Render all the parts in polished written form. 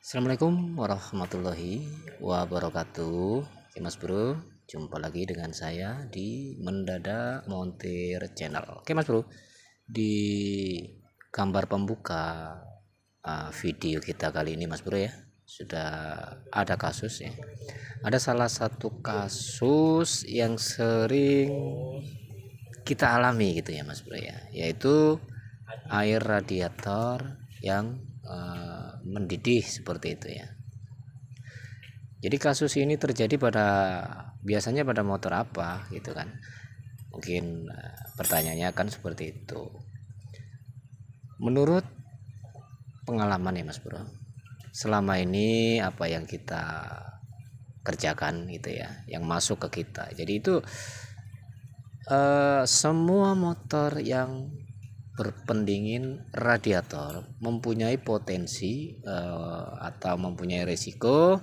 Assalamualaikum warahmatullahi wabarakatuh. Oke Mas Bro, jumpa lagi dengan saya di Mendadak Montir Channel. Oke Mas Bro, di gambar pembuka video kita kali ini Mas Bro ya, sudah ada kasus ya. Ada salah satu kasus yang sering kita alami gitu ya Mas Bro ya, yaitu air radiator yang mendidih seperti itu ya. Jadi kasus ini terjadi biasanya pada motor apa gitu kan. Mungkin pertanyaannya kan seperti itu. Menurut pengalaman ya Mas Bro, selama ini apa yang kita kerjakan gitu ya, yang masuk ke kita. Jadi itu semua motor yang berpendingin radiator mempunyai potensi atau mempunyai risiko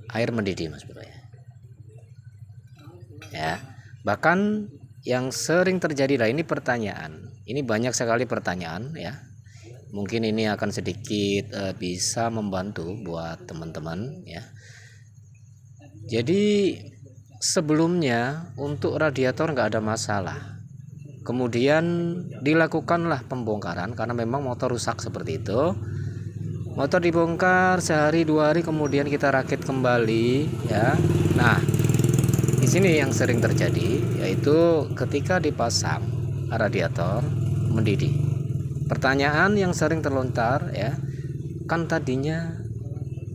air mendidih Mas Bro ya. Bahkan yang sering terjadi ini pertanyaan, ini banyak sekali pertanyaan ya, mungkin ini akan sedikit bisa membantu buat teman-teman ya. Jadi sebelumnya untuk radiator nggak ada masalah, kemudian dilakukanlah pembongkaran karena memang motor rusak seperti itu. Motor dibongkar sehari 2 hari kemudian kita rakit kembali ya. Nah, di sini yang sering terjadi yaitu ketika dipasang radiator mendidih. Pertanyaan yang sering terlontar ya, kan tadinya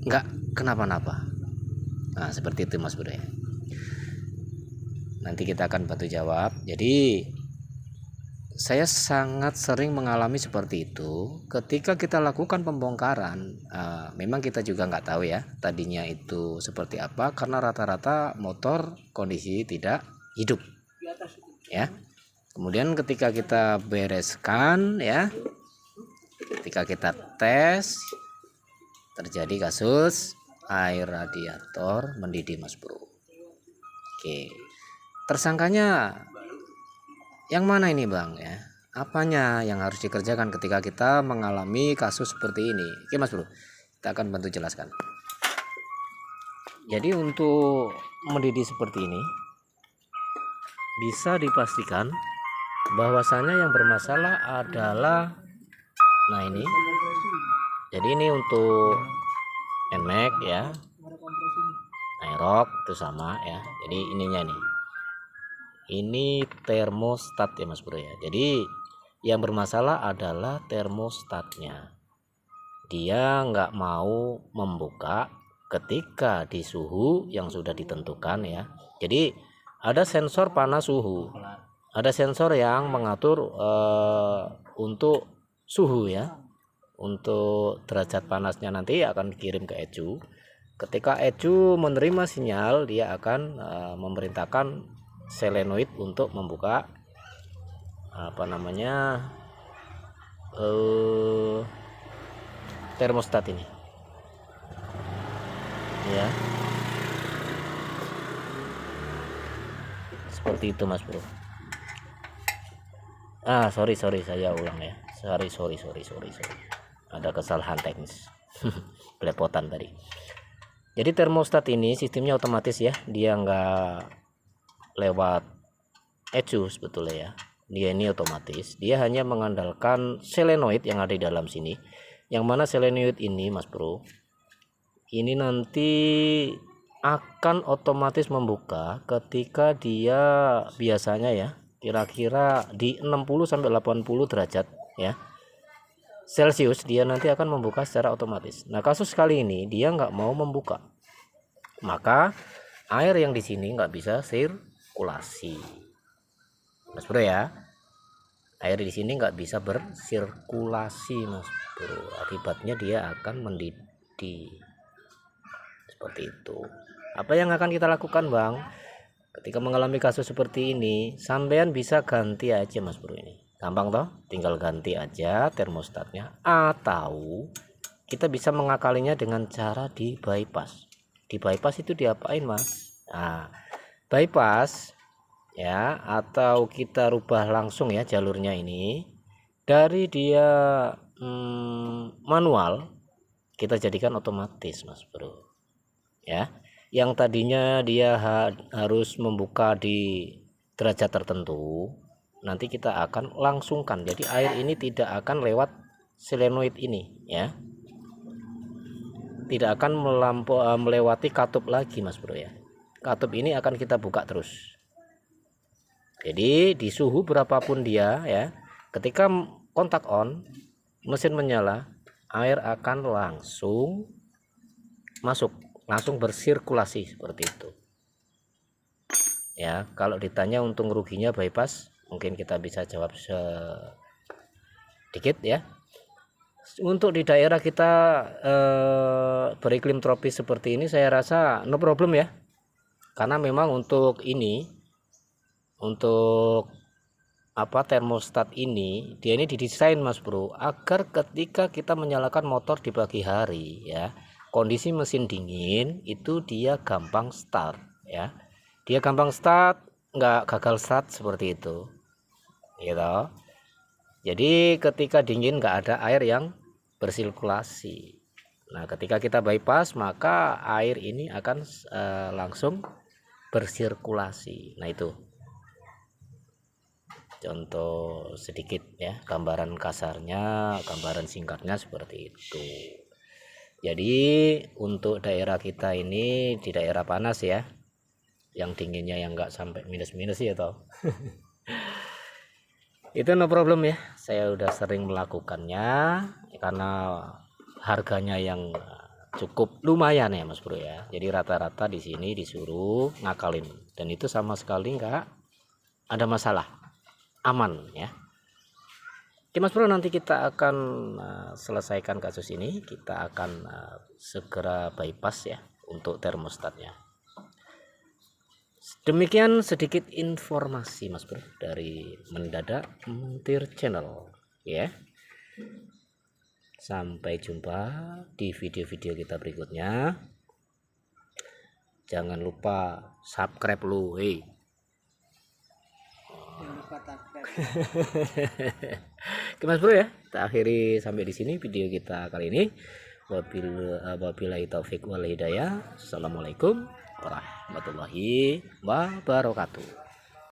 nggak kenapa-napa. Nah, seperti itu Mas Bro ya. Nanti kita akan bantu jawab. Jadi saya sangat sering mengalami seperti itu ketika kita lakukan pembongkaran. Memang kita juga nggak tahu ya tadinya itu seperti apa, karena rata-rata motor kondisi tidak hidup ya. Kemudian ketika kita bereskan ya, ketika kita tes, terjadi kasus air radiator mendidih Mas Bro. Oke, tersangkanya yang mana ini Bang ya? Apanya yang harus dikerjakan ketika kita mengalami kasus seperti ini? Oke Mas Bro, kita akan bantu jelaskan. Jadi untuk mendidih seperti ini bisa dipastikan bahwasanya yang bermasalah adalah, nah ini. Jadi ini untuk NMAX ya, Aerox itu sama ya. Jadi ininya nih, ini termostat ya Mas Bro ya. Jadi yang bermasalah adalah termostatnya, dia nggak mau membuka ketika di suhu yang sudah ditentukan ya. Jadi ada sensor panas suhu, ada sensor yang mengatur untuk suhu ya, untuk derajat panasnya nanti akan dikirim ke ECU. Ketika ECU menerima sinyal, dia akan memerintahkan solenoid untuk membuka termostat ini ya, seperti itu Mas Bro. Sorry saya ulang ya, sorry, ada kesalahan teknis belepotan tadi. Jadi termostat ini sistemnya otomatis ya, dia nggak lewat ECU sebetulnya ya, dia ini otomatis, dia hanya mengandalkan solenoid yang ada di dalam sini, yang mana solenoid ini Mas Bro ini nanti akan otomatis membuka ketika dia biasanya ya kira-kira di 60-80 derajat ya Celcius, dia nanti akan membuka secara otomatis. Nah kasus kali ini dia nggak mau membuka, maka air yang di sini nggak bisa sirkulasi Mas Bro ya. Air di sini nggak bisa bersirkulasi Mas Bro, akibatnya dia akan mendidih seperti itu. Apa yang akan kita lakukan Bang ketika mengalami kasus seperti ini? Sampean bisa ganti aja Mas Bro, ini gampang toh, tinggal ganti aja termostatnya, atau kita bisa mengakalinya dengan cara di bypass. Di bypass itu diapain Mas? Nah, bypass ya, atau kita rubah langsung ya jalurnya ini dari dia manual kita jadikan otomatis Mas Bro ya. Yang tadinya dia harus membuka di derajat tertentu, nanti kita akan langsungkan, jadi air ini tidak akan lewat solenoid ini ya, tidak akan melewati katup lagi Mas Bro ya. Katup ini akan kita buka terus, jadi di suhu berapapun dia ya, ketika kontak on, mesin menyala, air akan langsung masuk, langsung bersirkulasi seperti itu ya. Kalau ditanya untung ruginya bypass, mungkin kita bisa jawab sedikit ya. Untuk di daerah kita beriklim tropis seperti ini, saya rasa no problem ya, karena memang untuk ini, untuk termostat ini, dia ini didesain Mas Bro agar ketika kita menyalakan motor di pagi hari ya, kondisi mesin dingin itu dia gampang start ya, dia gampang start, nggak gagal start seperti itu gitu. Jadi ketika dingin nggak ada air yang bersirkulasi. Nah ketika kita bypass, maka air ini akan langsung bersirkulasi. Nah itu contoh sedikit ya, gambaran kasarnya, gambaran singkatnya seperti itu. Jadi untuk daerah kita ini di daerah panas ya, yang dinginnya yang enggak sampai minus-minus ya toh. Itu no problem ya, saya udah sering melakukannya karena harganya yang cukup lumayan ya Mas Bro ya. Jadi rata-rata di sini disuruh ngakalin, dan itu sama sekali enggak ada masalah, aman ya. Oke Mas Bro, nanti kita akan selesaikan kasus ini, kita akan segera bypass ya untuk termostatnya. Demikian sedikit informasi Mas Bro dari Mendadak Montir Channel ya. Sampai jumpa di video-video kita berikutnya. Jangan lupa subscribe lu, hey. Oke Mas Bro ya, kita akhiri sampai di sini video kita kali ini. Wabillahi taufik wal hidayah. Assalamualaikum warahmatullahi wabarakatuh.